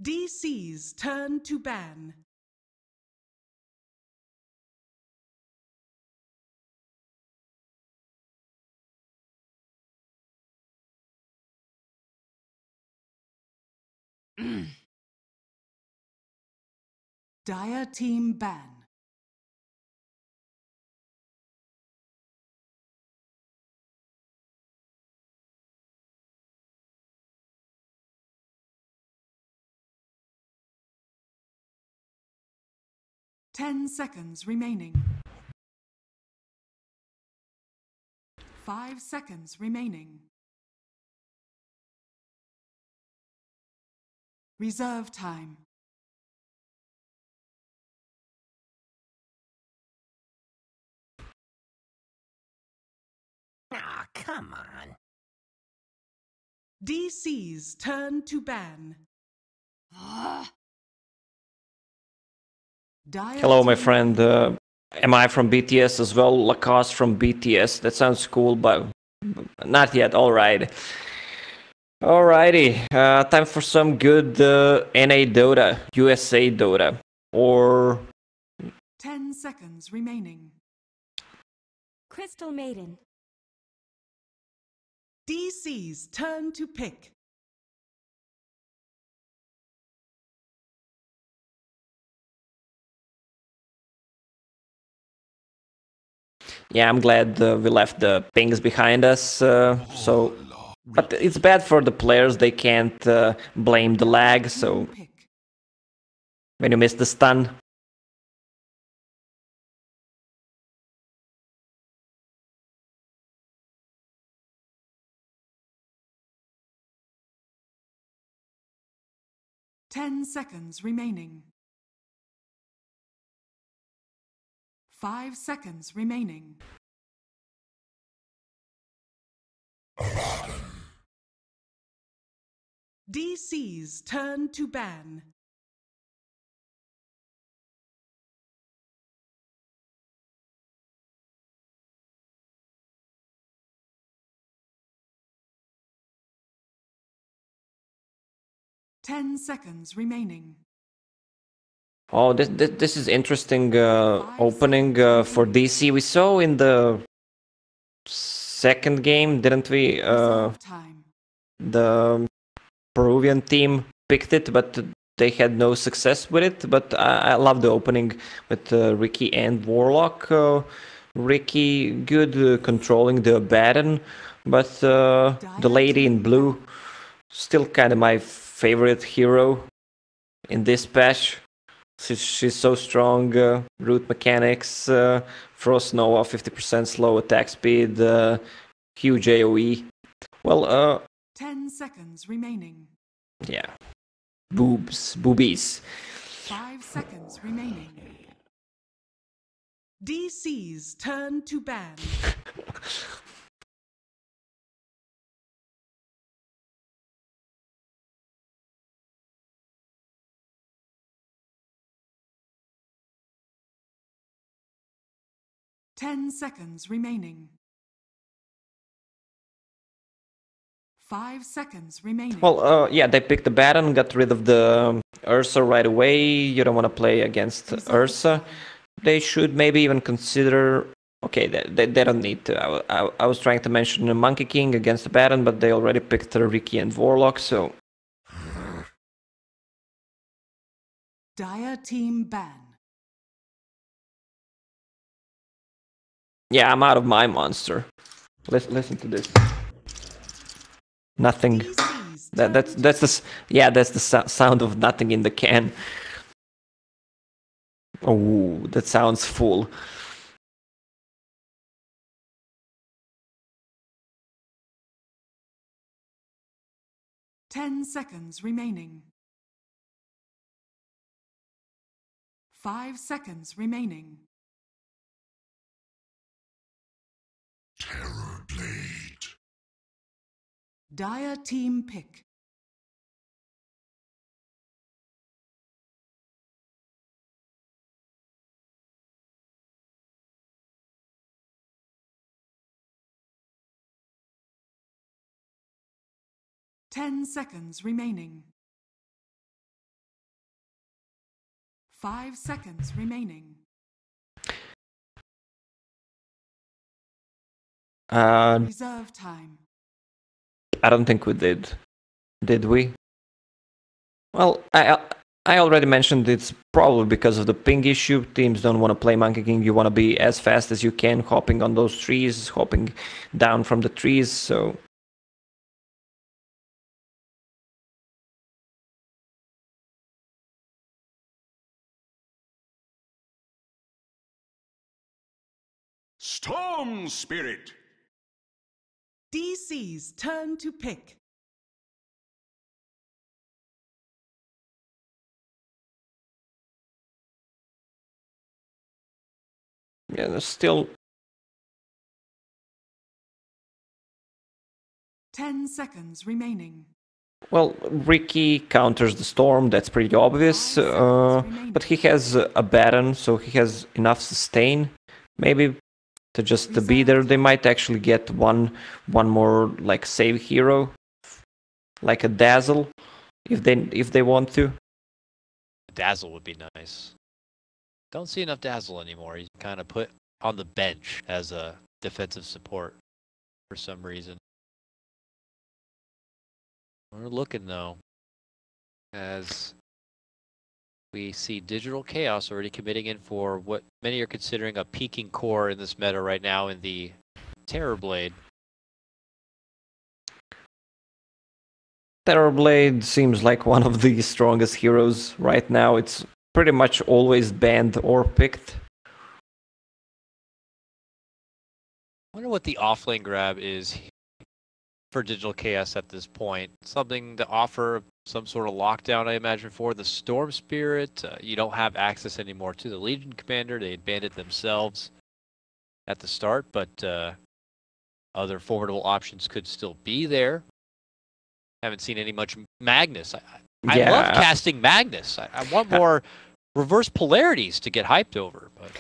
DC's turn to ban. Dire team ban. $10 remaining. 5 seconds remaining. Reserve time. Aw, come on. DC's turn to ban. Hello, my friend. Am I from BTS as well? Lacoste from BTS. That sounds cool, but not yet. All right. Alrighty. Time for some good NA Dota, USA Dota, or 10 seconds remaining. Crystal Maiden. DC's turn to pick. yeah, I'm glad we left the pings behind us. But it's bad for the players. They can't blame the lag. So when you miss the stun. $10 seconds remaining. 5 seconds remaining. DC's turn to ban. $10 seconds remaining. Oh, this is interesting opening for DC. We saw in the second game, didn't we? The Peruvian team picked it, but they had no success with it. But I love the opening with Ricky and Warlock. Ricky good controlling the Baron, but the lady in blue still kind of my favorite hero in this patch. She's so strong, root mechanics, Frost Nova, 50% slow attack speed, huge AoE. Well, 10 seconds remaining. Yeah. Boobies. 5 seconds remaining. DC's turn to ban. $10 seconds remaining. 5 seconds remaining. Well, yeah, they picked the Baron, got rid of the Ursa right away. You don't want to play against Ursa. They should maybe even consider... Okay, they don't need to. I was trying to mention the Monkey King against the Baron, but they already picked Ricky and Warlock, so... Dire team ban. Yeah, I'm out of my monster. Listen to this. Nothing. That's the sound of nothing in the can. Oh, that sounds full. $10 seconds remaining. 5 seconds remaining. Terror Blade. Dire team pick. $10 seconds remaining. 5 seconds remaining. Reserve time. I don't think we did. Did we? Well, I already mentioned it's probably because of the ping issue. Teams don't want to play Monkey King. You want to be as fast as you can, hopping on those trees, hopping down from the trees. So Storm Spirit. DC's turn to pick. yeah, there's still 10 seconds remaining. well, Ricky counters the storm. That's pretty obvious. But he has a Baron, so he has enough sustain. Maybe to just to be there. They might actually get one more like save hero, like a Dazzle, if they want to. Dazzle would be nice. Don't see enough Dazzle anymore. He's kind of put on the bench as a defensive support for some reason. We're looking though, as we see Digital Chaos already committing in for what many are considering a peaking core in this meta right now in the Terrorblade. Terrorblade seems like one of the strongest heroes right now. It's pretty much always banned or picked. I wonder what the offlane grab is for Digital Chaos at this point. Something to offer some sort of lockdown, I imagine, for the Storm Spirit. You don't have access anymore to the Legion Commander. They had banned it themselves at the start, but other formidable options could still be there. Haven't seen any much Magnus. I love casting Magnus. I want more reverse polarities to get hyped over. But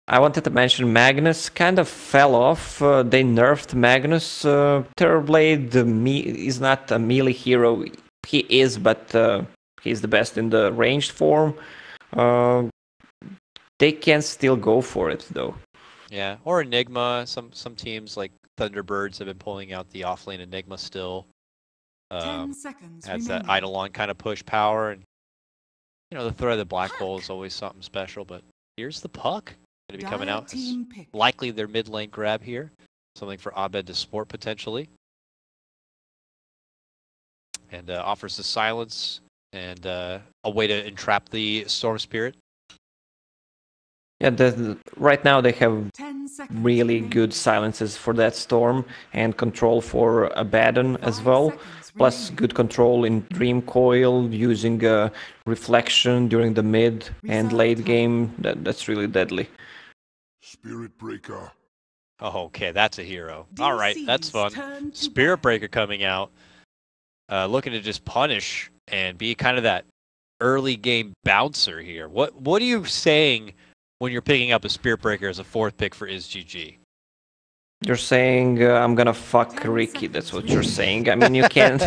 I wanted to mention Magnus kind of fell off. They nerfed Magnus. Terrorblade is not a melee hero. He is, but he's the best in the ranged form. They can still go for it, though. Yeah, or Enigma. Some teams like Thunderbirds have been pulling out the offlane Enigma still. 10 seconds Has remaining. that Eidolon kind of push power, and you know the threat of the black hole is always something special. But here's the puck going to be coming out. Team pick. Likely their mid lane grab here, something for Abed to support potentially, and offers the silence and a way to entrap the Storm Spirit. Yeah, right now they have 10 seconds really remaining. good silences for that storm and control for Abaddon as 5 well. seconds Plus remaining. good control in Dream Coil, using reflection during the mid and Reserve late time. game. That's really deadly. Spirit Breaker. Oh, okay, that's a hero. All right, that's DC's fun. turn to Spirit ban. Breaker coming out, looking to just punish and be kind of that early game bouncer here. What are you saying when you're picking up a Spirit Breaker as a fourth pick for IsGG? You're saying I'm gonna fuck 10 Ricky. That's seconds what you're remaining. saying. I mean, you can't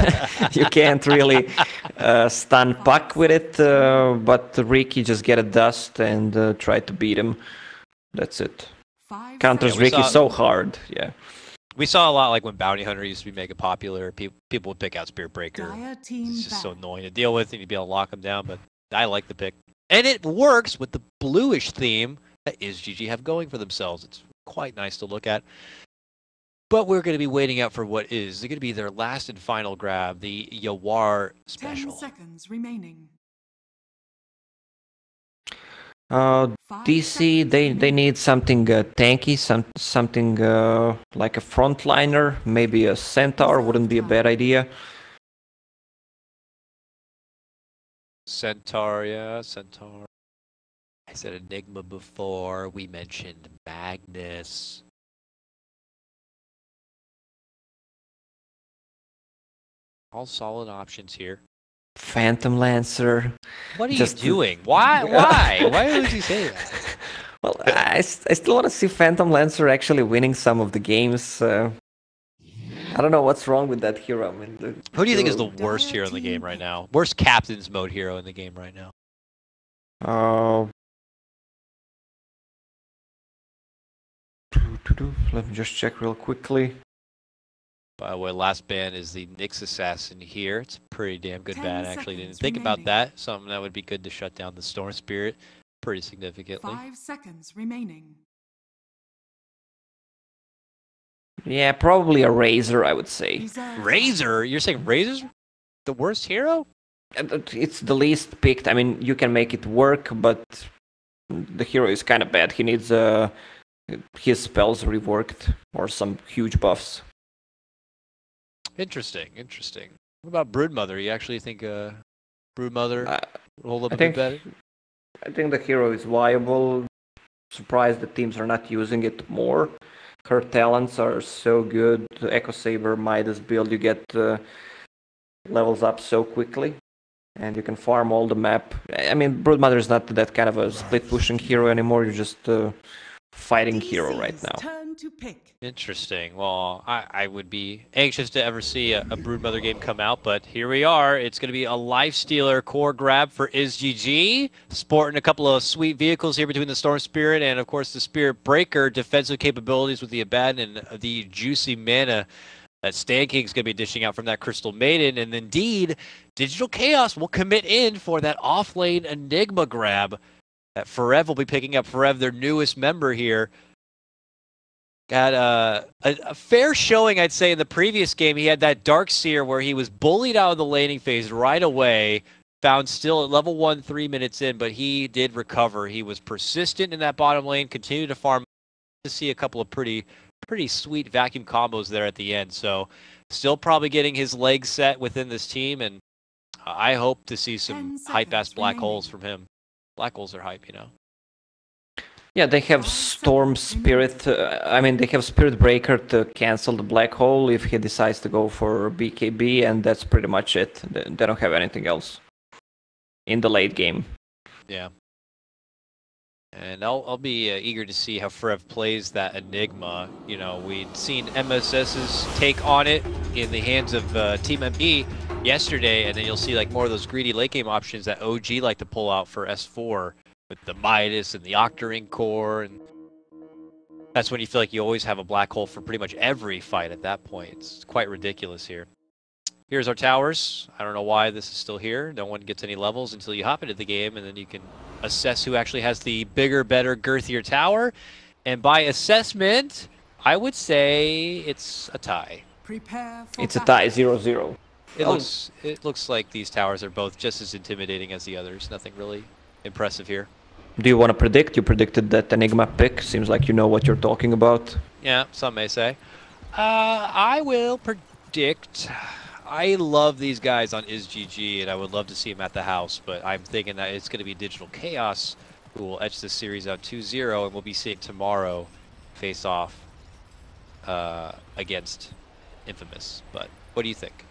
you can't really stun Puck with it, but Ricky just get a dust and try to beat him. That's it. 5 Counters Yeah, we Ricky saw- so hard. Yeah. We saw a lot like when Bounty Hunter used to be mega popular. People would pick out Spirit Breaker. Dire team It's just so ban. annoying to deal with, and you'd be able to lock them down. But I like the pick, and it works with the bluish theme that IsGG have going for themselves. It's quite nice to look at. But we're going to be waiting out for what is going to be their last and final grab, the Yawar 10 special. seconds remaining. Uh, 5 DC, seconds they remaining. need something tanky, something like a frontliner, maybe a centaur wouldn't be a bad idea. Centaur, yeah, Centaur. I said Enigma before. We mentioned Magnus. All solid options here. Phantom Lancer. What are Just- you doing? Why? Why would you say that? Well, I still want to see Phantom Lancer actually winning some of the games. I don't know what's wrong with that hero. I mean, Who do you think is the Dire worst hero in the team game right pick. now? Worst captain's mode hero in the game right now? Let me just check real quickly. By the way, last ban is the Nyx Assassin here. It's a pretty damn good 10 ban, actually. Didn't seconds think about remaining. that. Something that would be good to shut down the Storm Spirit pretty significantly. 5 seconds remaining. Yeah, probably a Razor, I would say. Reserve Razor? You're saying Razor's the worst hero? It's the least picked. I mean, you can make it work, but the hero is kind of bad. He needs his spells reworked or some huge buffs. Interesting, interesting. What about Broodmother? You actually think Broodmother will hold up I a bit think better? I think the hero is viable. Surprised the teams are not using it more. Her talents are so good. Echo Saber, Midas build, you get levels up so quickly, and you can farm all the map. I mean, Broodmother is not that kind of a split pushing hero anymore. You're just fighting hero right DC's now. Turn to pick. Interesting. Well, I would be anxious to ever see a Broodmother game come out, but here we are. It's going to be a Lifestealer core grab for IzGG, sporting a couple of sweet vehicles here between the Storm Spirit and, of course, the Spirit Breaker. Defensive capabilities with the Abaddon and the juicy mana that Stan King's going to be dishing out from that Crystal Maiden. And indeed, Digital Chaos will commit in for that off-lane Enigma grab that Forev will be picking up. Forev, their newest member here. Got a fair showing, I'd say, in the previous game. He had that Darkseer where he was bullied out of the laning phase right away. Found still at level 1 3 minutes in, but he did recover. He was persistent in that bottom lane, continued to farm. To see a couple of pretty sweet vacuum combos there at the end. So still probably getting his legs set within this team, and I hope to see some 10 hype-ass seconds black remaining. holes from him. Black holes are hype, you know. Yeah, they have Storm Spirit. I mean, they have Spirit Breaker to cancel the Black Hole if he decides to go for BKB, and that's pretty much it. They don't have anything else in the late game. Yeah. And I'll be eager to see how Forev plays that Enigma. You know, we'd seen MSS's take on it in the hands of Team MB yesterday, and then you'll see like more of those greedy late game options that OG like to pull out for S4 with the Midas and the Octarine core, and that's when you feel like you always have a black hole for pretty much every fight at that point. It's quite ridiculous here. Here's our towers. I don't know why this is still here. No one gets any levels until you hop into the game, and then you can assess who actually has the bigger, better, girthier tower. And by assessment, I would say it's a tie. Prepare for It's a battle. tie, 0-0. It looks like these towers are both just as intimidating as the others. Nothing really impressive here. Do you want to predict? You predicted that Enigma pick. Seems like you know what you're talking about. Yeah, some may say. I will predict. I love these guys on IzGG, and I would love to see them at the house, but I'm thinking that it's going to be Digital Chaos who will etch this series out 2-0, and we'll be seeing tomorrow face off against Infamous. But what do you think?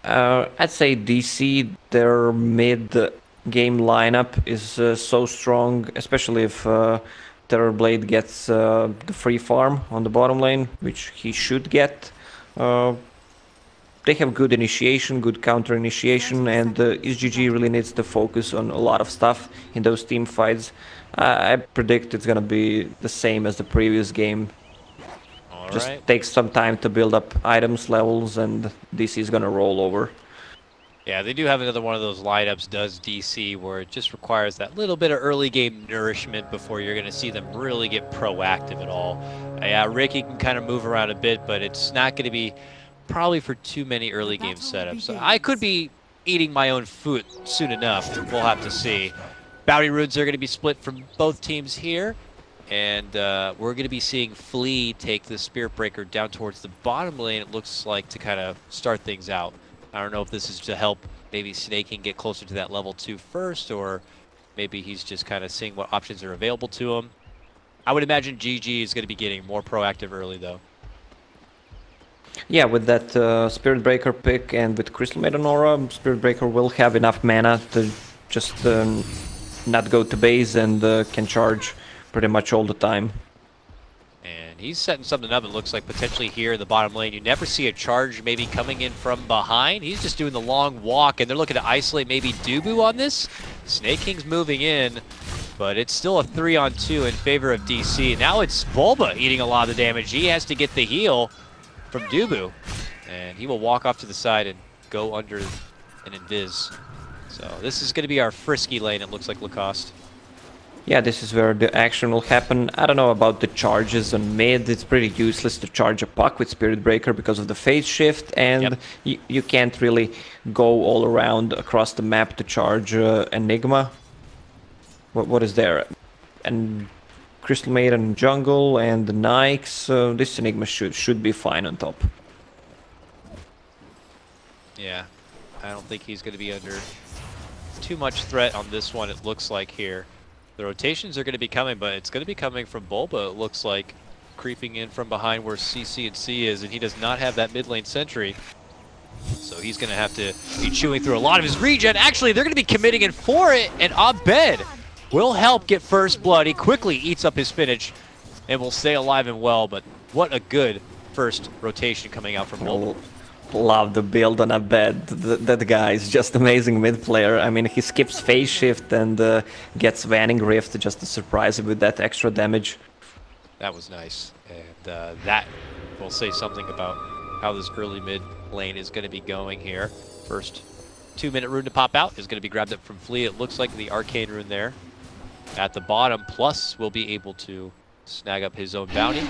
I'd say DC, their mid-game lineup is so strong, especially if Terrorblade gets the free farm on the bottom lane, which he should get. They have good initiation, good counter initiation, and IzGG really needs to focus on a lot of stuff in those team fights. I predict it's gonna be the same as the previous game. All Just right. takes some time to build up items levels, and DC is gonna roll over. Yeah, they do have another one of those lineups, does DC, where it just requires that little bit of early game nourishment before you're going to see them really get proactive at all. Yeah, Ricky can kind of move around a bit, but it's not going to be probably for too many early game setups. So I could be eating my own food soon enough. We'll have to see. Bounty runes are going to be split from both teams here. And we're going to be seeing Flea take the Spirit Breaker down towards the bottom lane, it looks like, to kind of start things out. I don't know if this is to help maybe Snaking get closer to that level 2 first, or maybe he's just kind of seeing what options are available to him. I would imagine GG is going to be getting more proactive early, though. Yeah, with that Spirit Breaker pick and with Crystal Maiden Aura, Spirit Breaker will have enough mana to just not go to base and can charge pretty much all the time. And he's setting something up, it looks like, potentially here in the bottom lane. You never see a charge maybe coming in from behind. He's just doing the long walk, and they're looking to isolate maybe Dubu on this. Snake King's moving in, but it's still a 3-on-2 in favor of DC. Now it's Bulba eating a lot of the damage. He has to get the heal from Dubu, and he will walk off to the side and go under an invis. So this is going to be our frisky lane, it looks like, Lacoste. Yeah, this is where the action will happen. I don't know about the charges on mid. It's pretty useless to charge a puck with Spirit Breaker because of the phase shift, and you can't really go all around across the map to charge Enigma. What is there? And Crystal Maiden jungle and the Nikes. This Enigma should be fine on top. Yeah, I don't think he's going to be under too much threat on this one, it looks like here. The rotations are going to be coming, but it's going to be coming from Bulba, it looks like, creeping in from behind where CC&C is, and he does not have that mid lane sentry. So he's going to have to be chewing through a lot of his regen. Actually, they're going to be committing in for it, and Abed will help get first blood. He quickly eats up his spinach and will stay alive and well, but what a good first rotation coming out from Bulba. Love the build on Abed. That guy is just amazing mid player. I mean, he skips phase shift and gets Vanning Rift just to surprise him with that extra damage. That was nice, and that will say something about how this early mid lane is going to be going here. First 2-minute rune to pop out is going to be grabbed up from Flea. It looks like the arcane rune there at the bottom. Plus will be able to snag up his own bounty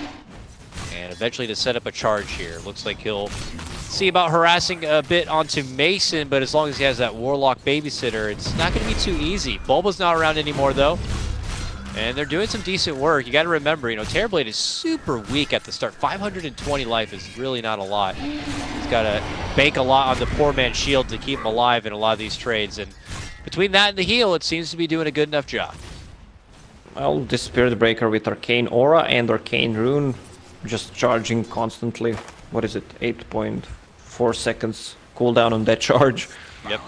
and eventually to set up a charge here. Looks like he'll see about harassing a bit onto Mason, but as long as he has that Warlock babysitter, it's not going to be too easy. Bulba's not around anymore, though, and they're doing some decent work. You got to remember, you know, Terrorblade is super weak at the start. 520 life is really not a lot. He's got to bank a lot on the poor man's shield to keep him alive in a lot of these trades, and between that and the heal, it seems to be doing a good enough job. Well, this Spirit Breaker with Arcane Aura and Arcane Rune, just charging constantly. What is it? 8.4 seconds cooldown on that charge. Yep.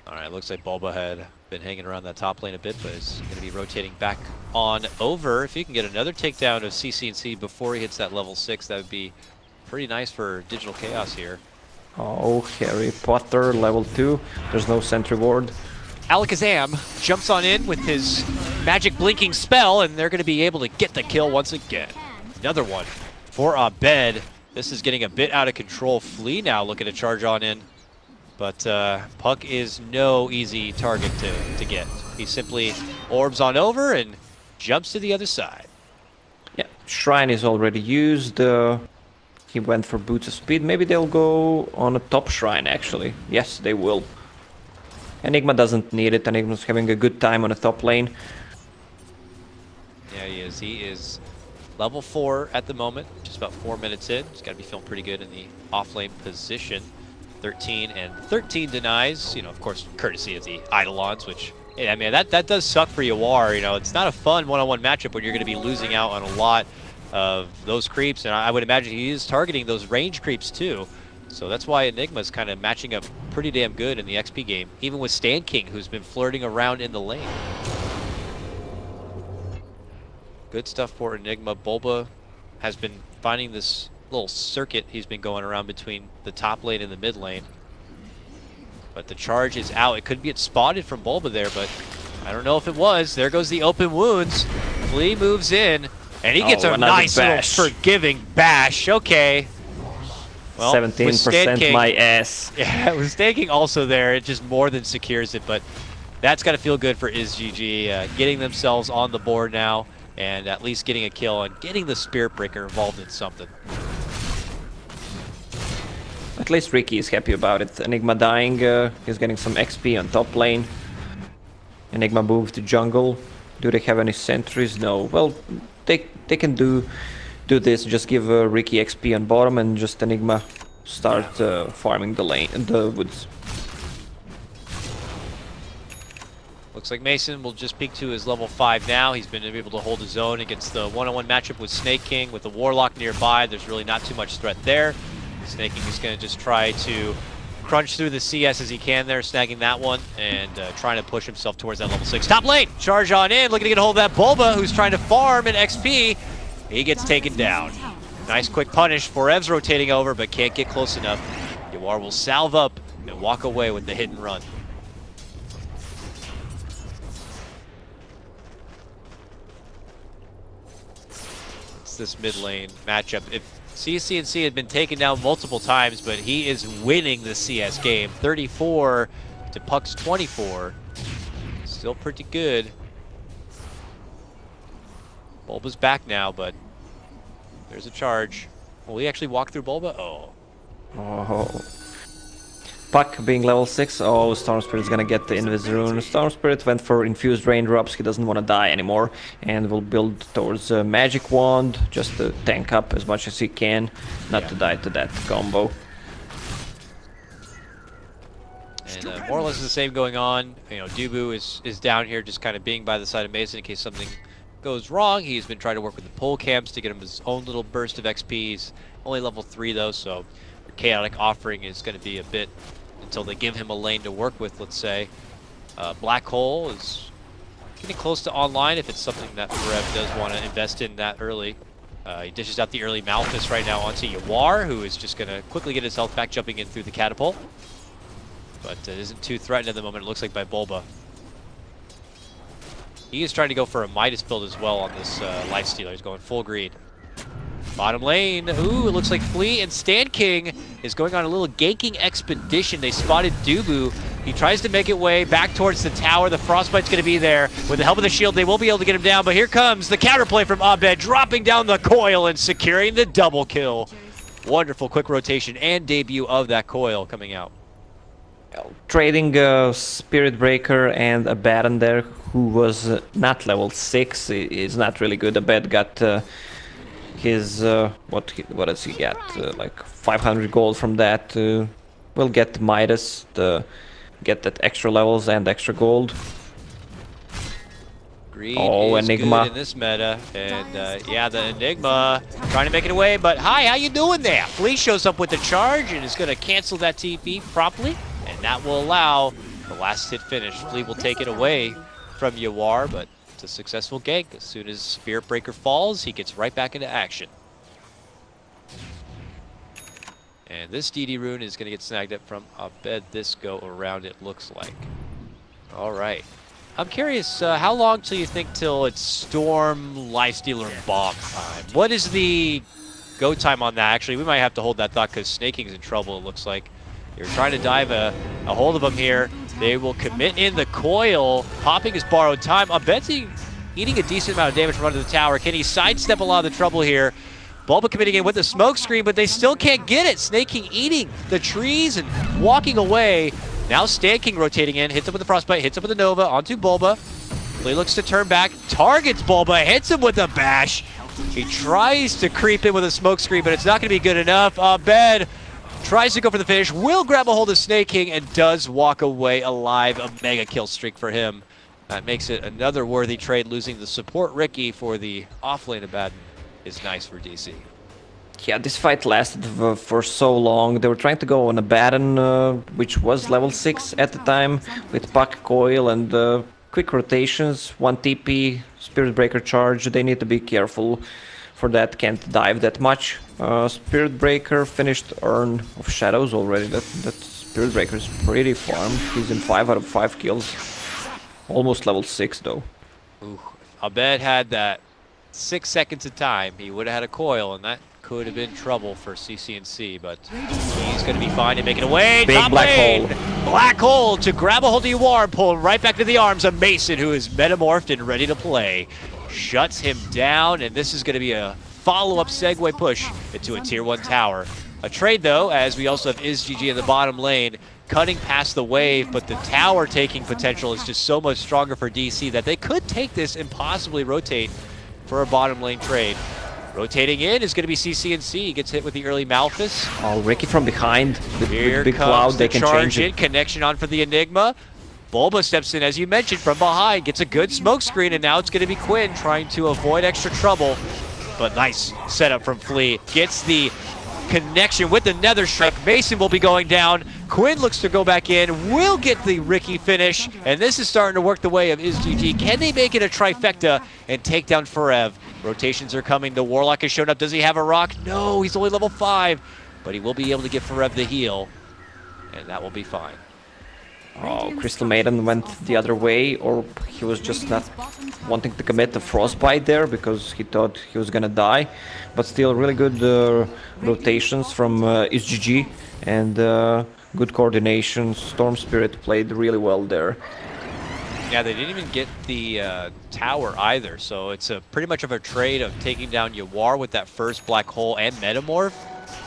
Alright, looks like Bulba had been hanging around that top lane a bit, but is going to be rotating back on over. If he can get another takedown of CC&C before he hits that level 6, that would be pretty nice for Digital Chaos here. Oh, Harry Potter, level 2. There's no sentry ward. Alakazam jumps on in with his magic blinking spell, and they're going to be able to get the kill once again. Another one for Abed. This is getting a bit out of control. Flea now looking to charge on in, but Puck is no easy target to get. He simply orbs on over and jumps to the other side. Yeah, Shrine is already used. He went for Boots of Speed. Maybe they'll go on a top Shrine, actually. Yes, they will. Enigma doesn't need it. Enigma's having a good time on the top lane. Yeah, he is. He is level 4 at the moment, just about 4 minutes in. He's got to be feeling pretty good in the off-lane position. 13 and 13 denies, you know, of course, courtesy of the Eidolons, which, yeah, I mean, that does suck for Yawar. You know, it's not a fun one-on-one matchup when you're going to be losing out on a lot of those creeps, and I would imagine he is targeting those range creeps too. So that's why Enigma's kind of matching up pretty damn good in the XP game, even with Stan King, who's been flirting around in the lane. Good stuff for Enigma. Bulba has been finding this little circuit he's been going around between the top lane and the mid lane. But the charge is out. It could be spotted from Bulba there, but I don't know if it was. There goes the open wounds. Flea moves in, and he gets a nice little forgiving bash. Okay. Well, 17% my ass. Yeah, with Stan King also there, it just more than secures it, but that's got to feel good for IzGG, getting themselves on the board now, and at least getting a kill and getting the Spirit Breaker involved in something. At least Ricky is happy about it. Enigma dying, he's getting some XP on top lane. Enigma moved to jungle. Do they have any sentries? No. Well, they can do this. Just give Ricky XP on bottom and just Enigma start farming the woods. Looks like Mason will just peek to his level 5 now. He's been able to hold his own against the one-on-one matchup with Snake King. With the Warlock nearby, there's really not too much threat there. Snake King is going to just try to crunch through the CS as he can there, snagging that one, and trying to push himself towards that level 6. Top lane, charge on in, looking to get a hold of that Bulba, who's trying to farm an XP. He gets taken down. Nice quick punish. Forev's rotating over, but can't get close enough. Yawar will salve up and walk away with the hit and run. It's this mid lane matchup. If CC&C had been taken down multiple times, but he is winning the CS game. 34 to Puck's 24. Still pretty good. Bulba's back now, but there's a charge. Will he actually walk through Bulba? Oh. Oh. Puck being level 6. Oh, Storm Spirit's gonna get the Invis rune. Storm Spirit went for infused raindrops. He doesn't want to die anymore, and will build towards a magic wand just to tank up as much as he can, not to die to that combo. And more or less the same going on. You know, Dubu is down here just kind of being by the side of Mason in case something goes wrong. He's been trying to work with the pull camps to get him his own little burst of XP. He's only level 3 though, so the chaotic offering is going to be a bit until they give him a lane to work with, let's say. Black Hole is getting close to online if it's something that Forev does want to invest in that early. He dishes out the early Malphus right now onto Yawar, who is just going to quickly get his health back, jumping in through the catapult. But it isn't too threatened at the moment, it looks like, by Bulba. He is trying to go for a Midas build as well on this Lifestealer. He's going full green. Bottom lane, ooh, it looks like Flea and Stand King is going on a little ganking expedition. They spotted Dubu. He tries to make it way back towards the tower. The Frostbite's going to be there. With the help of the shield, they will be able to get him down, but here comes the counterplay from Abed, dropping down the coil and securing the double kill. Wonderful quick rotation and debut of that coil coming out. Trading a Spirit Breaker and a Baron there, who was not level 6, is not really good. Abed got his what does he get? Like 500 gold from that. We'll get Midas to get that extra levels and extra gold. Green oh, is Enigma good in this meta, and yeah, the Enigma trying to make it away. But hi, how you doing there? Flea shows up with the charge and is going to cancel that TP promptly, and that will allow the last hit finish. Flea will take it away from Yawar, but it's a successful gank. As soon as Spirit Breaker falls, he gets right back into action. And this DD rune is going to get snagged up from Abed this go around, it looks like. All right. I'm curious, how long till you think till it's Storm, Lifestealer, and Bomb time? What is the go time on that? Actually, we might have to hold that thought because Snaking's in trouble, it looks like. You're trying to dive a hold of him here. They will commit in the coil, popping his borrowed time. Abed's eating a decent amount of damage from under the tower. Can he sidestep a lot of the trouble here? Bulba committing in with the smoke screen, but they still can't get it. Snake King eating the trees and walking away. Now Stand King rotating in, hits him with the Frostbite, hits him with the Nova, onto Bulba. He looks to turn back, targets Bulba, hits him with a bash. He tries to creep in with a smoke screen, but it's not going to be good enough. Abed tries to go for the finish, will grab a hold of Snake King, and does walk away alive. A mega kill streak for him. That makes it another worthy trade. Losing the support Ricky for the offlane Abaddon is nice for DC. Yeah, this fight lasted for so long. They were trying to go on a Baron, which was level 6 at the time, with Puck Coil and quick rotations, 1 TP, Spirit Breaker charge. They need to be careful for that, can't dive that much. Spirit Breaker finished Urn of Shadows already. That Spirit Breaker is pretty farmed. He's in 5 out of 5 kills. Almost level 6 though. Ooh, Abed had that 6 seconds of time. He would have had a coil, and that could have been trouble for CC&C, but he's going to be fine and making it away. Big Top black lane. hole. Black hole to grab a hold of Yawar and pull him right back to the arms of Mason, who is metamorphed and ready to play. Shuts him down, and this is going to be a follow-up segue push into a tier 1 tower. A trade, though, as we also have IzGG in the bottom lane, cutting past the wave, but the tower taking potential is just so much stronger for DC that they could take this and possibly rotate for a bottom lane trade. Rotating in is going to be CC&C. He gets hit with the early Malphus. Oh, Ricky from behind. With Here big comes cloud, they the can charge change in. it. Connection on for the Enigma. Bulba steps in, as you mentioned, from behind. Gets a good smoke screen, and now it's going to be Quinn trying to avoid extra trouble. But nice setup from Flea. Gets the connection with the Nether Strike. Mason will be going down. Quinn looks to go back in, will get the Ricky finish, and this is starting to work the way of IzGG. Can they make it a trifecta and take down Forev? Rotations are coming. The Warlock has shown up. Does he have a rock? No, he's only level 5, but he will be able to get Forev the heal, and that will be fine. Oh, Crystal Maiden went the other way, or he was just not wanting to commit the Frostbite there because he thought he was gonna die. But still, really good rotations from IzGG and good coordination. Storm Spirit played really well there. Yeah, they didn't even get the tower either, so it's a pretty much of a trade of taking down Yawar with that first Black Hole and Metamorph,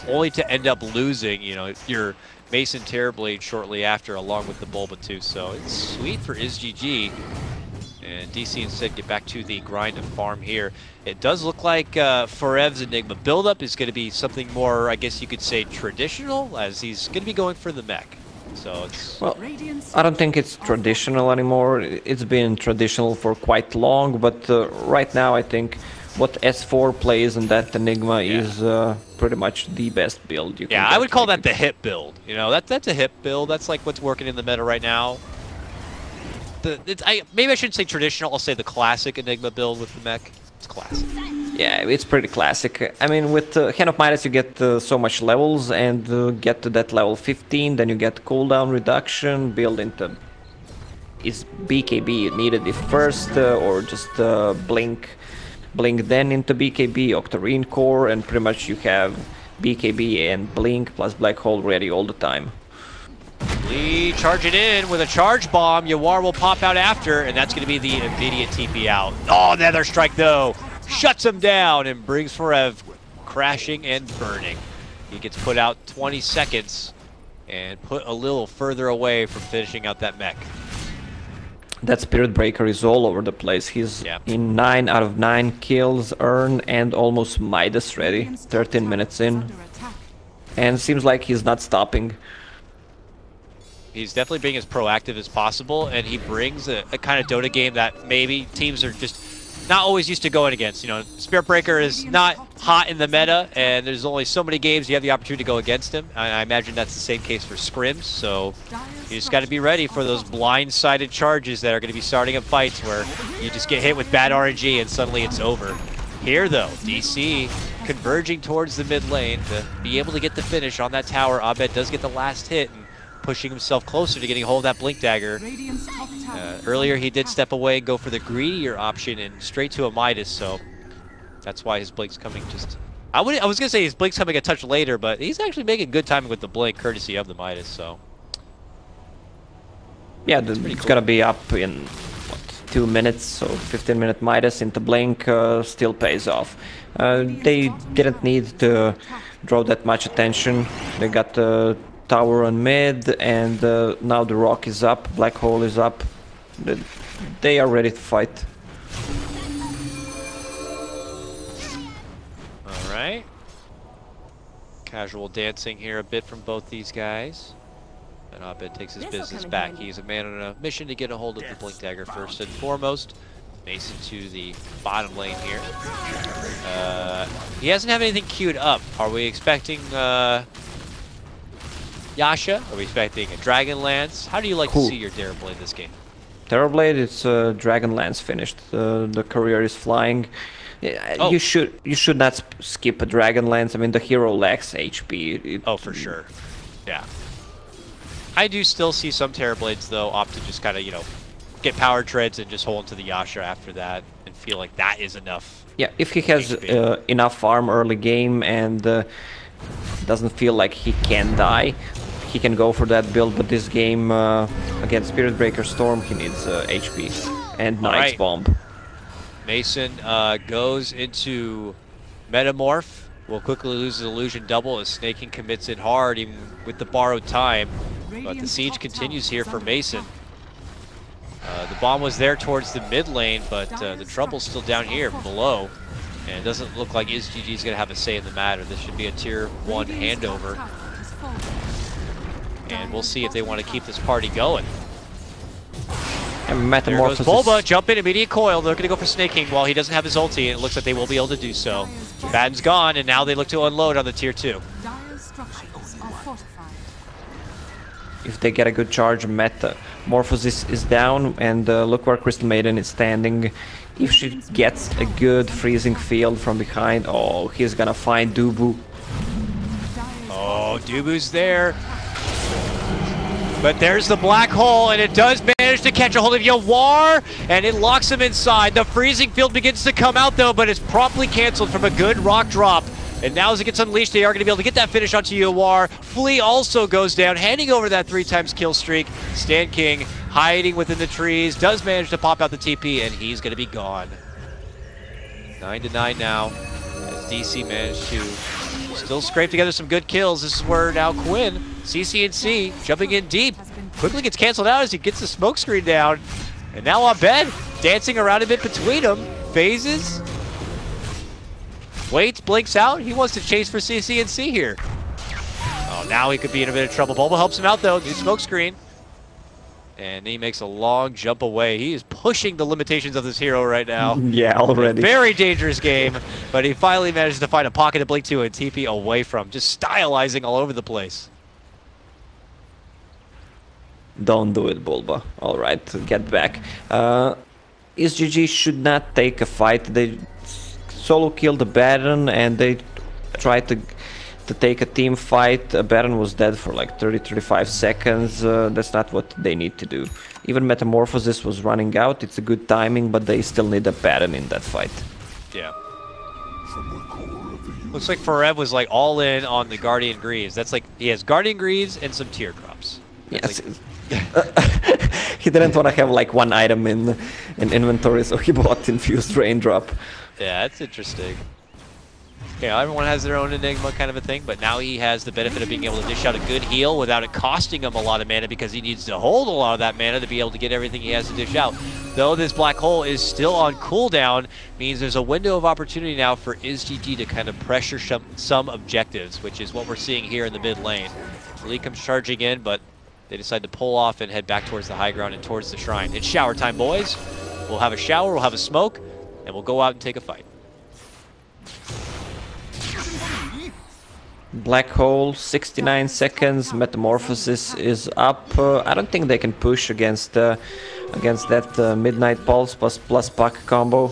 only to end up losing, you know, your Mason Terrorblade shortly after, along with the bo3. So it's sweet for IzGG. And DC instead get back to the grind of farm here. It does look like Forev's Enigma buildup is going to be something more, I guess you could say, traditional, as he's going to be going for the mech. So it's... Well, I don't think it's traditional anymore. It's been traditional for quite long, but right now I think what S4 plays in that Enigma is pretty much the best build you can I would call that the hip build. You know, that's a hip build. That's like what's working in the meta right now. Maybe I shouldn't say traditional. I'll say the classic Enigma build with the mech. It's classic. Yeah, it's pretty classic. I mean, with Hand of Midas you get so much levels, and get to that level 15, then you get cooldown reduction, build into... Is BKB needed if first, or just blink then into BKB, Octarine Core, and pretty much you have BKB and Blink plus Black Hole ready all the time. Lee charge it in with a charge bomb. Yawar will pop out after, and that's going to be the immediate TP out. Oh, Nether Strike though shuts him down and brings Forev crashing and burning. He gets put out 20 seconds and put a little further away from finishing out that mech. That Spirit Breaker is all over the place. He's in 9 out of 9 kills earned and almost Midas ready. 13 minutes in. And seems like he's not stopping. He's definitely being as proactive as possible, and he brings a kind of Dota game that maybe teams are just not always used to going against. You know, Spirit Breaker is not hot in the meta, and there's only so many games you have the opportunity to go against him. I imagine that's the same case for scrims, so you just got to be ready for those blind-sided charges that are going to be starting up fights where you just get hit with bad RNG and suddenly it's over. Here, though, DC converging towards the mid lane to be able to get the finish on that tower. Abed does get the last hit, and pushing himself closer to getting hold of that Blink Dagger. Earlier he did step away and go for the greedier option and straight to a Midas, so that's why his Blink's coming just... I was going to say his Blink's coming a touch later, but he's actually making good timing with the Blink, courtesy of the Midas, so... Yeah, it's gonna be up in, what, 2 minutes, so 15-minute Midas into Blink still pays off. They didn't need to draw that much attention. They got tower on mid, and now the rock is up, Black Hole is up. They are ready to fight. Alright. Casual dancing here a bit from both these guys. And Abed takes his business back. He's a man on a mission to get a hold of the Blink Dagger first and foremost. Mason to the bottom lane here. He doesn't have anything queued up. Are we expecting Yasha? Are we expecting a Dragon Lance? How do you like to see your Terrorblade in this game? Terrorblade, it's Dragon Lance finished. The career is flying. You should not skip a Dragon Lance. I mean, the hero lacks HP. For sure. Yeah. I do still see some Terrorblades, though, opt to just kind of, you know, get power treads and just hold into the Yasha after that and feel like that is enough. Yeah, if he has enough farm early game and doesn't feel like he can die, he can go for that build, but this game against Spirit Breaker Storm, he needs HP and Knight's Bomb. Mason goes into Metamorph. Will quickly lose his illusion double as Snaking commits it hard even with the borrowed time. But the siege continues here for Mason. The bomb was there towards the mid lane, but the trouble's still down here below. And it doesn't look like IzGG is going to have a say in the matter. This should be a tier 1 handover. And we'll see if they want to keep this party going. And There goes Metamorphosis. Bulba, jump in, immediate coil. They're going to go for snaking while he doesn't have his ulti, and it looks like they will be able to do so. Baton's gone, and now they look to unload on the tier 2. Dire's structures are fortified. If they get a good charge, Metamorphosis is down, and look where Crystal Maiden is standing. If she gets a good freezing field from behind, oh, he's gonna find Dubu. Oh, Dubu's there. But there's the black hole, and it does manage to catch a hold of Yawar, and it locks him inside. The freezing field begins to come out, though, but it's promptly canceled from a good rock drop. And now as it gets unleashed, they are going to be able to get that finish onto Yawar. Flea also goes down, handing over that 3x kill streak. Stan King hiding within the trees, does manage to pop out the TP, and he's going to be gone. 9-9 now, as DC managed to still scrape together some good kills. This is where now Quinn, CC&C, jumping in deep, quickly gets canceled out as he gets the smoke screen down. And now Abed dancing around a bit between them, phases. Waits, blinks out. He wants to chase for CC&C here. Oh, now he could be in a bit of trouble. Bulba helps him out though. New smoke screen. And he makes a long jump away. He is pushing the limitations of this hero right now. Yeah, already. Very dangerous game, but he finally manages to find a pocket to blink to and TP away from. Just stylizing all over the place. Don't do it, Bulba. Alright, get back. SGG should not take a fight. They solo killed the Baron and they tried to take a team fight. Baron was dead for like 30-35 seconds. That's not what they need to do. Even Metamorphosis was running out. It's a good timing, but they still need a Baron in that fight. Yeah. Looks like Forev was like all in on the Guardian Greaves. That's like, he has Guardian Greaves and some teardrops. Yes. He didn't want to have like one item in inventory, so he bought Infused Raindrop. Yeah, that's interesting. Yeah, everyone has their own Enigma kind of a thing, but now he has the benefit of being able to dish out a good heal without it costing him a lot of mana because he needs to hold a lot of that mana to be able to get everything he has to dish out. Though this black hole is still on cooldown, means there's a window of opportunity now for IzGG to kind of pressure some objectives, which is what we're seeing here in the mid lane. Lee comes charging in, but they decide to pull off and head back towards the high ground and towards the shrine. It's shower time, boys. We'll have a shower, we'll have a smoke, and we'll go out and take a fight. Black hole, 69 seconds. Metamorphosis is up. I don't think they can push against that Midnight Pulse plus Puck combo.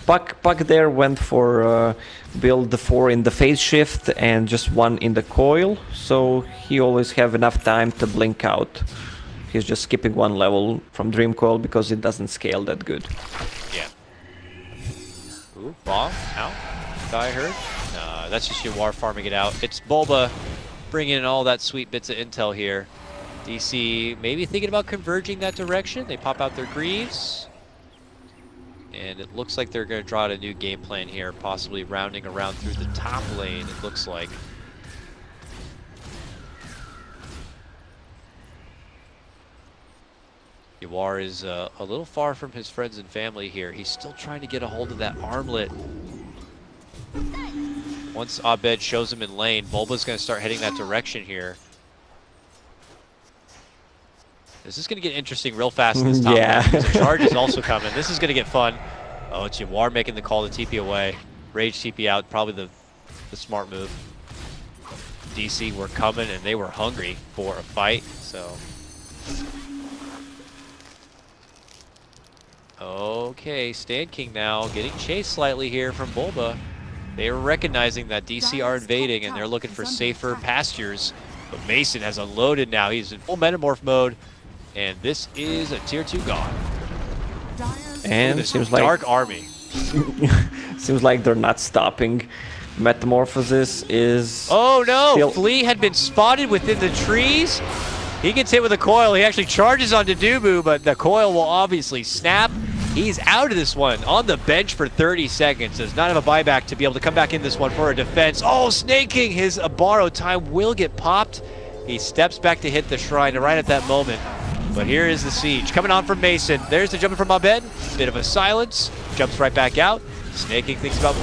Puck there went for build 4 in the phase shift and just 1 in the coil, so he always have enough time to blink out. He's just skipping 1 level from Dream Coil because it doesn't scale that good. Yeah. Ooh, bomb out. Thought I heard. That's just Yawar farming it out. It's Bulba bringing in all that sweet bits of intel here. DC maybe thinking about converging that direction. They pop out their Greaves. And it looks like they're going to draw out a new game plan here, possibly rounding around through the top lane, it looks like. Yawar is a little far from his friends and family here. He's still trying to get a hold of that armlet. Once Abed shows him in lane, Bulba's going to start heading that direction here. This is going to get interesting real fast in this top lane. The charge is also coming. This is going to get fun. Oh, it's Yawar making the call to TP away. Rage TP out, probably the smart move. DC were coming and they were hungry for a fight, so. Okay, Stan King now getting chased slightly here from Bulba. They are recognizing that DC are invading and they're looking for safer pastures. But Mason has unloaded now. He's in full Metamorph mode. And this is a tier 2 gone. And it seems like Dark Army. seems like they're not stopping. Metamorphosis is... Oh no! Flea had been spotted within the trees. He gets hit with a coil. He actually charges onto Dubu, but the coil will obviously snap. He's out of this one on the bench for 30 seconds. Does not have a buyback to be able to come back in this one for a defense. Oh, snaking! His borrow time will get popped. He steps back to hit the shrine right at that moment. But here is the siege coming on from Mason. There's the jumping from Abed. Bit of a silence. Jumps right back out. Snaking thinks about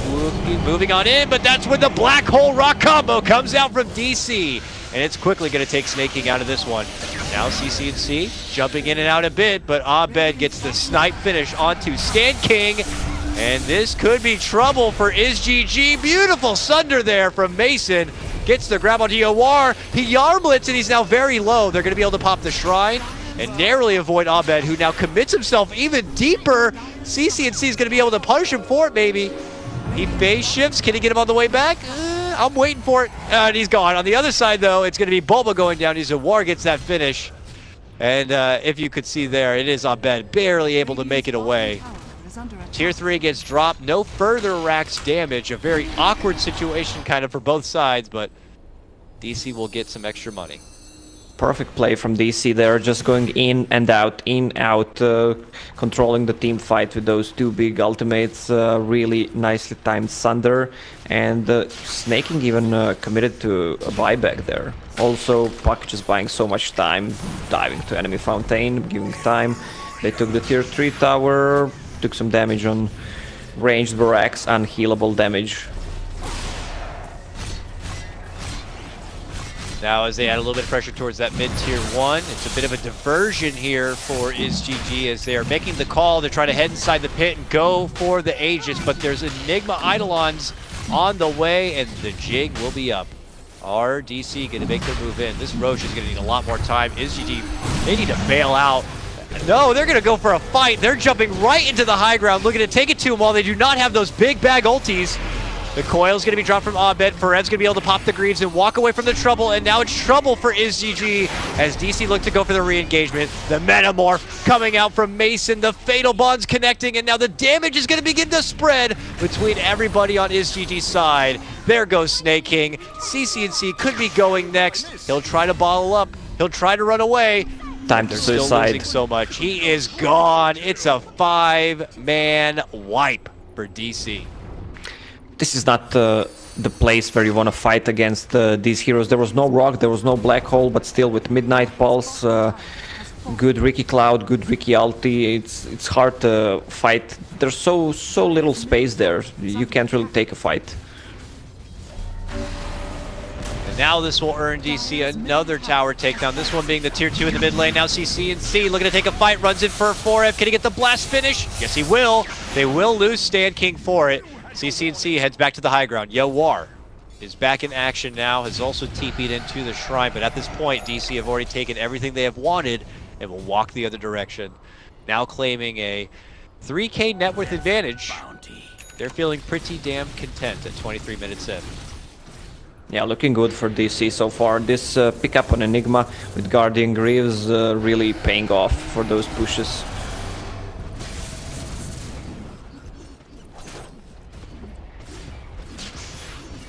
moving on in, but that's when the black hole rock combo comes out from DC. And it's quickly going to take Snaking out of this one. Now CC&C jumping in and out a bit, but Abed gets the snipe finish onto Stan King. And this could be trouble for IzGG. Beautiful Sunder there from Mason. Gets the grab onto Yawar. He armlets and he's now very low. They're going to be able to pop the Shrine and narrowly avoid Abed, who now commits himself even deeper. CC&C is going to be able to punish him for it, maybe. He phase shifts. Can he get him on the way back? I'm waiting for it. And he's gone. On the other side, though, it's going to be Bulba going down. Yawar gets that finish. And if you could see there, it is Abed barely able to make it away. Tier 3 gets dropped. No further racks damage. A very awkward situation kind of for both sides, but DC will get some extra money. Perfect play from DC there, just going in, out, controlling the team fight with those two big ultimates. Really nicely timed Sunder, and Snaking even committed to a buyback there. Also, Puck just buying so much time, diving to enemy fountain, giving time. They took the tier 3 tower, took some damage on ranged barracks, unhealable damage. Now as they add a little bit of pressure towards that mid-tier 1, it's a bit of a diversion here for IzGG as they are making the call. They're trying to head inside the pit and go for the Aegis, but there's Enigma Eidolons on the way, and the jig will be up. Are DC going to make their move in? This Roche is going to need a lot more time. IzGG, they need to bail out. No, they're going to go for a fight. They're jumping right into the high ground, looking to take it to them while they do not have those big bag ultis. The coil's going to be dropped from Abed. Ferev's going to be able to pop the Greaves and walk away from the trouble, and now it's trouble for IzGG as DC look to go for the re-engagement. The Metamorph coming out from Mason, the Fatal Bonds connecting, and now the damage is going to begin to spread between everybody on IzGG's side. There goes Snake King. CC&C could be going next. He'll try to bottle up. He'll try to run away. Time to They're still losing so much. He is gone. It's a 5-man wipe for DC. This is not the place where you want to fight against these heroes. There was no Rock, there was no Black Hole, but still with Midnight Pulse, good Ricky Cloud, good Ricky ulti, it's hard to fight. There's so little space there. You can't really take a fight. And now this will earn DC another tower takedown. This one being the tier 2 in the mid lane. Now CC&C looking to take a fight, runs in for a 4F. Can he get the blast finish? Yes, he will. They will lose Stan King for it. CC&C heads back to the high ground. Yawar is back in action now, has also TP'd into the Shrine, but at this point, DC have already taken everything they have wanted and will walk the other direction. Now claiming a 3K net worth advantage. They're feeling pretty damn content at 23 minutes in. Yeah, looking good for DC so far. This pickup on Enigma with Guardian Greaves really paying off for those pushes.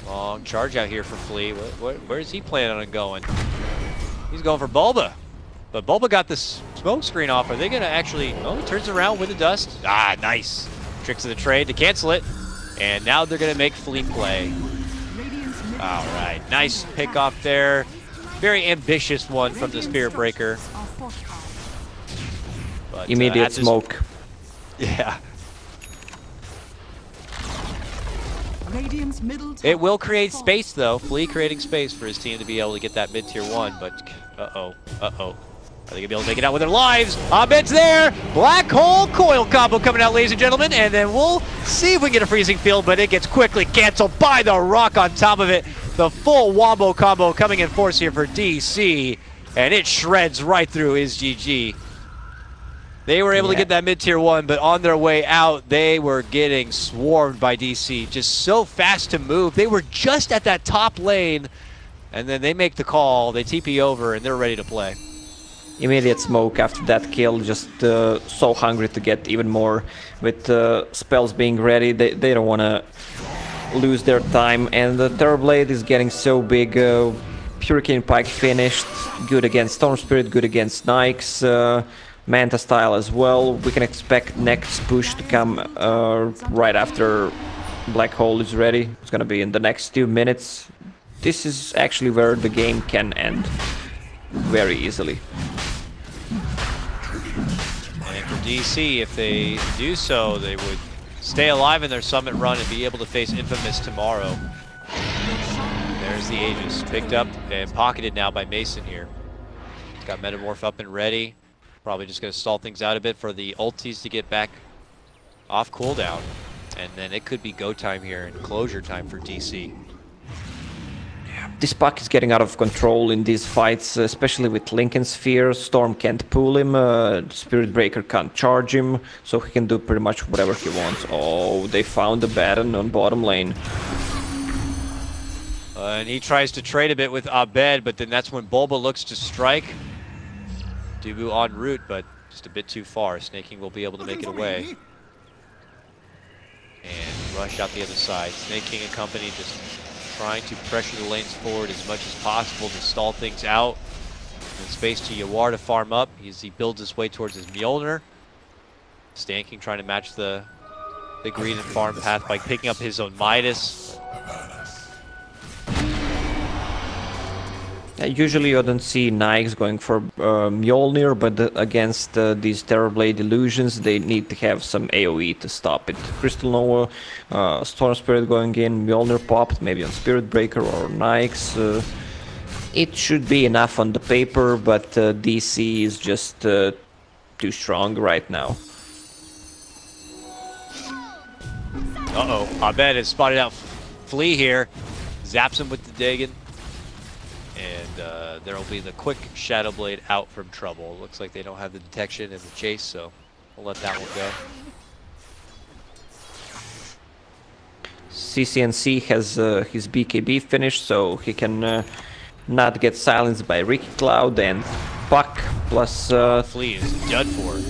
Long charge out here for Flea. Where's he planning on going? He's going for Bulba. But Bulba got this smoke screen off. Are they going to actually... Oh, he turns around with the dust. Ah, nice. Tricks of the trade to cancel it. And now they're going to make Flea play. All right. Nice pick off there. Very ambitious one from the Spirit Breaker. But, immediate smoke. Yeah. It will create space, though. Flea creating space for his team to be able to get that mid-tier 1, but uh-oh. Are they going to be able to make it out with their lives? Abed's there! Black Hole Coil combo coming out, ladies and gentlemen, and then we'll see if we can get a freezing field, but it gets quickly canceled by the Rock on top of it. The full Wombo combo coming in force here for DC, and it shreds right through IzGG. They were able to get that mid-tier 1, but on their way out, they were getting swarmed by DC. Just so fast to move. They were just at that top lane, and then they make the call, they TP over, and they're ready to play. Immediate smoke after that kill, just so hungry to get even more. With spells being ready, they don't want to lose their time, and the Terrorblade is getting so big. Hurricane Pike finished, good against Storm Spirit, good against Nikes. Manta style as well. We can expect next push to come right after Black Hole is ready. It's gonna be in the next 2 minutes. This is actually where the game can end very easily. And for DC, if they do so, they would stay alive in their summit run and be able to face Infamous tomorrow. There's the Aegis, picked up and pocketed now by Mason here. He's got Metamorph up and ready. Probably just going to stall things out a bit for the ultis to get back off cooldown. And then it could be go time here and closure time for DC. This puck is getting out of control in these fights, especially with Lincoln Sphere. Storm can't pull him, Spirit Breaker can't charge him, so he can do pretty much whatever he wants. Oh, they found the Baron on bottom lane. And he tries to trade a bit with Abed, but then that's when Bulba looks to strike. Dubu en route, but just a bit too far. Snake will be able to make it away. And rush out the other side. Snake King and company just trying to pressure the lanes forward as much as possible to stall things out. And space to Yawar to farm up as he builds his way towards his Mjolnir. Snake King trying to match the green and farm path by picking up his own Midas. Usually you don't see Nikes going for Mjolnir, but against these Terrorblade illusions, they need to have some AoE to stop it. Crystal Nova, Storm Spirit going in, Mjolnir popped, maybe on Spirit Breaker or Nikes. It should be enough on the paper, but DC is just too strong right now. Uh-oh, Abed has spotted out Flea here. Zaps him with the Dagon. And there will be the quick Shadow Blade out from trouble. Looks like they don't have the detection and the chase, so we'll let that one go. CCNC has his BKB finished, so he can not get silenced by Ricky Cloud and Puck plus... Flea is done for.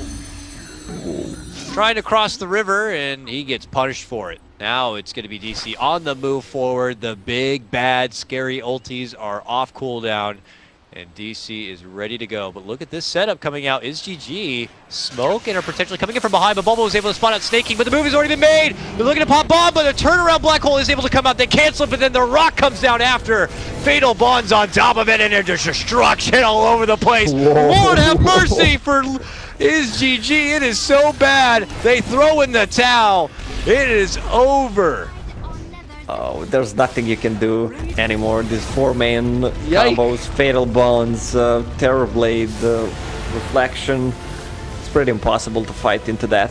Trying to cross the river, and he gets punished for it. Now it's going to be DC on the move forward. The big, bad, scary ultis are off cooldown, and DC is ready to go. But look at this setup coming out. Is GG. Smoke and are potentially coming in from behind, but Bulba was able to spot out Snake King, but the move has already been made. They're looking to pop bomb, but the turnaround black hole is able to come out. They cancel it, but then the rock comes down after. Fatal bonds on top of it, and there's just destruction all over the place. Whoa. Lord have mercy for Is GG. It is so bad. They throw in the towel. It is over. Oh, there's nothing you can do anymore. These four-man combos, Fatal Bonds, Terrorblade, Reflection. It's pretty impossible to fight into that.